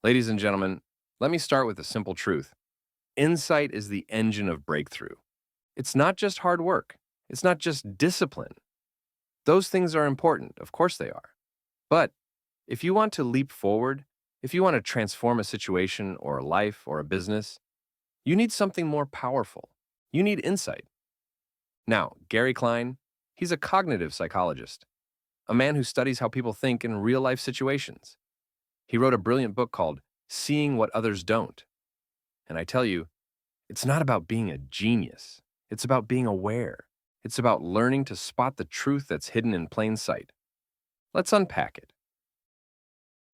Ladies and gentlemen, let me start with a simple truth. Insight is the engine of breakthrough. It's not just hard work. It's not just discipline. Those things are important, of course they are. But if you want to leap forward, if you want to transform a situation or a life or a business, you need something more powerful. You need insight. Now, Gary Klein, he's a cognitive psychologist, a man who studies how people think in real life situations. He wrote a brilliant book called Seeing What Others Don't. And I tell you, it's not about being a genius. It's about being aware. It's about learning to spot the truth that's hidden in plain sight. Let's unpack it.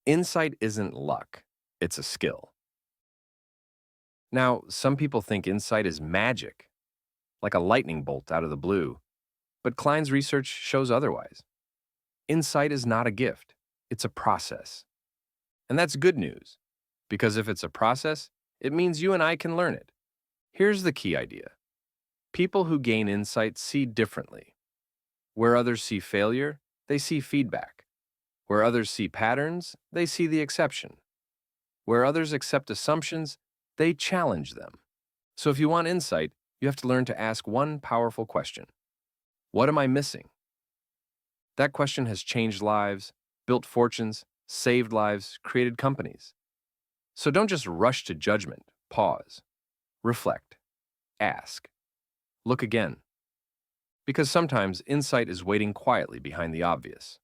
Insight isn't luck, it's a skill. Now, some people think insight is magic, like a lightning bolt out of the blue, but Klein's research shows otherwise. Insight is not a gift, it's a process. And that's good news, because if it's a process, it means you and I can learn it. Here's the key idea. People who gain insight see differently. Where others see failure, they see feedback. Where others see patterns, they see the exception. Where others accept assumptions, they challenge them. So if you want insight, you have to learn to ask one powerful question. What am I missing? That question has changed lives, built fortunes, saved lives, created companies. So don't just rush to judgment. Pause. Reflect. Ask. Look again. Because sometimes insight is waiting quietly behind the obvious.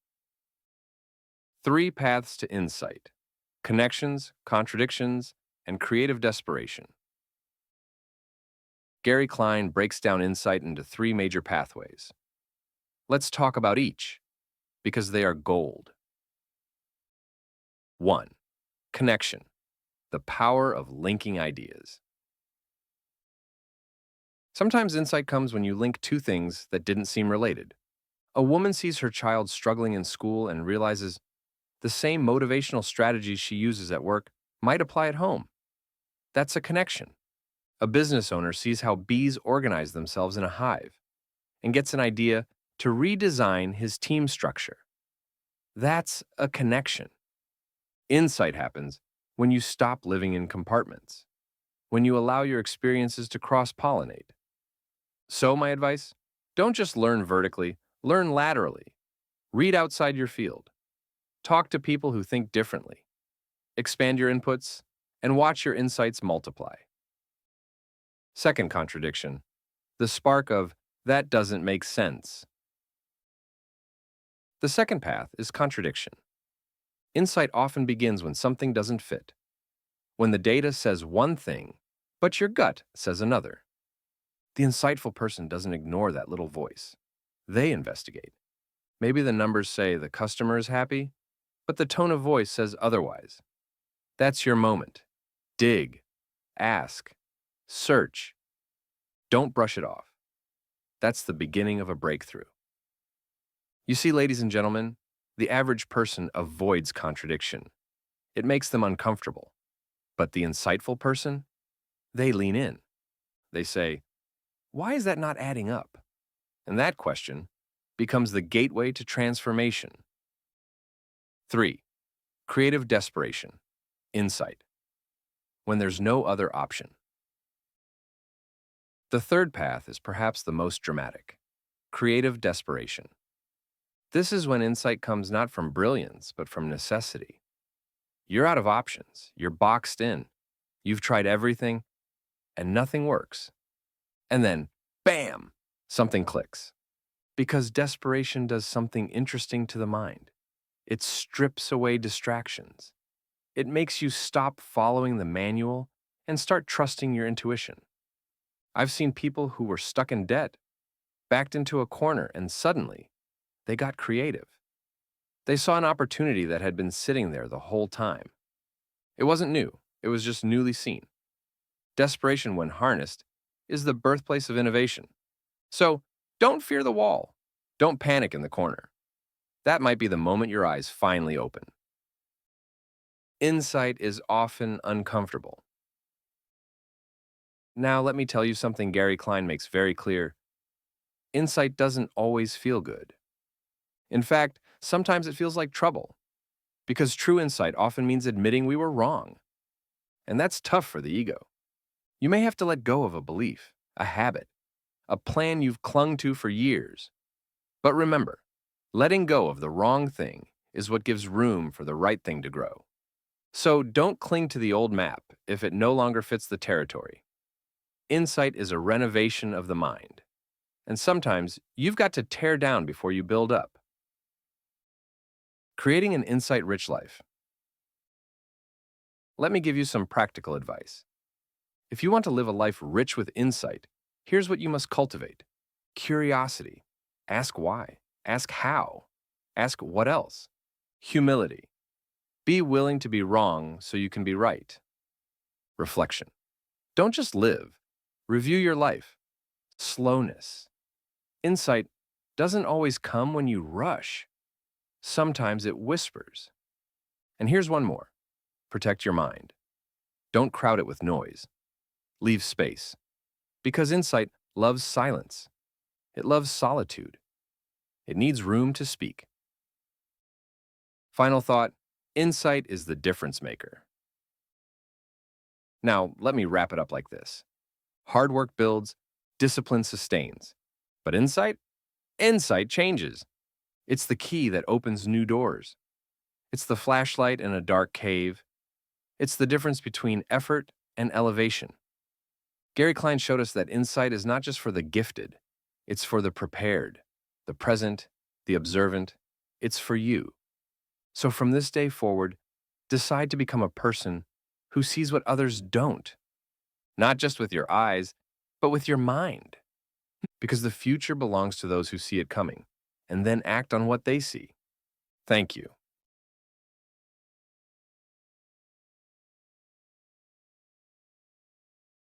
3 paths to insight: connections, contradictions, and creative desperation. Gary Klein breaks down insight into 3 major pathways. Let's talk about each, because they are gold. 1. Connection. The power of linking ideas. Sometimes insight comes when you link 2 things that didn't seem related. A woman sees her child struggling in school and realizes the same motivational strategies she uses at work might apply at home. That's a connection. A business owner sees how bees organize themselves in a hive and gets an idea to redesign his team structure. That's a connection. Insight happens when you stop living in compartments, when you allow your experiences to cross-pollinate. So, my advice? Don't just learn vertically, learn laterally. Read outside your field. Talk to people who think differently. Expand your inputs, and watch your insights multiply. Second contradiction, the spark of, that doesn't make sense. The second path is contradiction. Insight often begins when something doesn't fit. When the data says one thing, but your gut says another. The insightful person doesn't ignore that little voice. They investigate. Maybe the numbers say the customer is happy, but the tone of voice says otherwise. That's your moment. Dig, ask, search. Don't brush it off. That's the beginning of a breakthrough. You see, ladies and gentlemen, the average person avoids contradiction. It makes them uncomfortable. But the insightful person, they lean in. They say, why is that not adding up? And that question becomes the gateway to transformation. 3. Creative desperation. Insight. When there's no other option. The third path is perhaps the most dramatic. Creative desperation. This is when insight comes not from brilliance, but from necessity. You're out of options. You're boxed in. You've tried everything, and nothing works. And then, bam, something clicks. Because desperation does something interesting to the mind. It strips away distractions. It makes you stop following the manual and start trusting your intuition. I've seen people who were stuck in debt, backed into a corner, and suddenly, they got creative. They saw an opportunity that had been sitting there the whole time. It wasn't new, it was just newly seen. Desperation, when harnessed, is the birthplace of innovation. So, don't fear the wall. Don't panic in the corner. That might be the moment your eyes finally open. Insight is often uncomfortable. Now, let me tell you something Gary Klein makes very clear. Insight doesn't always feel good. In fact, sometimes it feels like trouble. Because true insight often means admitting we were wrong, and that's tough for the ego. You may have to let go of a belief, a habit, a plan you've clung to for years. But remember, letting go of the wrong thing is what gives room for the right thing to grow. So don't cling to the old map if it no longer fits the territory. Insight is a renovation of the mind, and sometimes you've got to tear down before you build up. Creating an insight-rich life. Let me give you some practical advice. If you want to live a life rich with insight, here's what you must cultivate: curiosity. Ask why. Ask how. Ask what else. Humility. Be willing to be wrong so you can be right. Reflection. Don't just live. Review your life. Slowness. Insight doesn't always come when you rush. Sometimes it whispers. And here's one more. Protect your mind. Don't crowd it with noise. Leave space. Because insight loves silence. It loves solitude. It needs room to speak. Final thought: insight is the difference maker. Now, let me wrap it up like this. Hard work builds, discipline sustains. But insight? Insight changes. It's the key that opens new doors. It's the flashlight in a dark cave. It's the difference between effort and elevation. Gary Klein showed us that insight is not just for the gifted. It's for the prepared, the present, the observant. It's for you. So from this day forward, decide to become a person who sees what others don't. Not just with your eyes, but with your mind. Because the future belongs to those who see it coming, and then act on what they see. Thank you.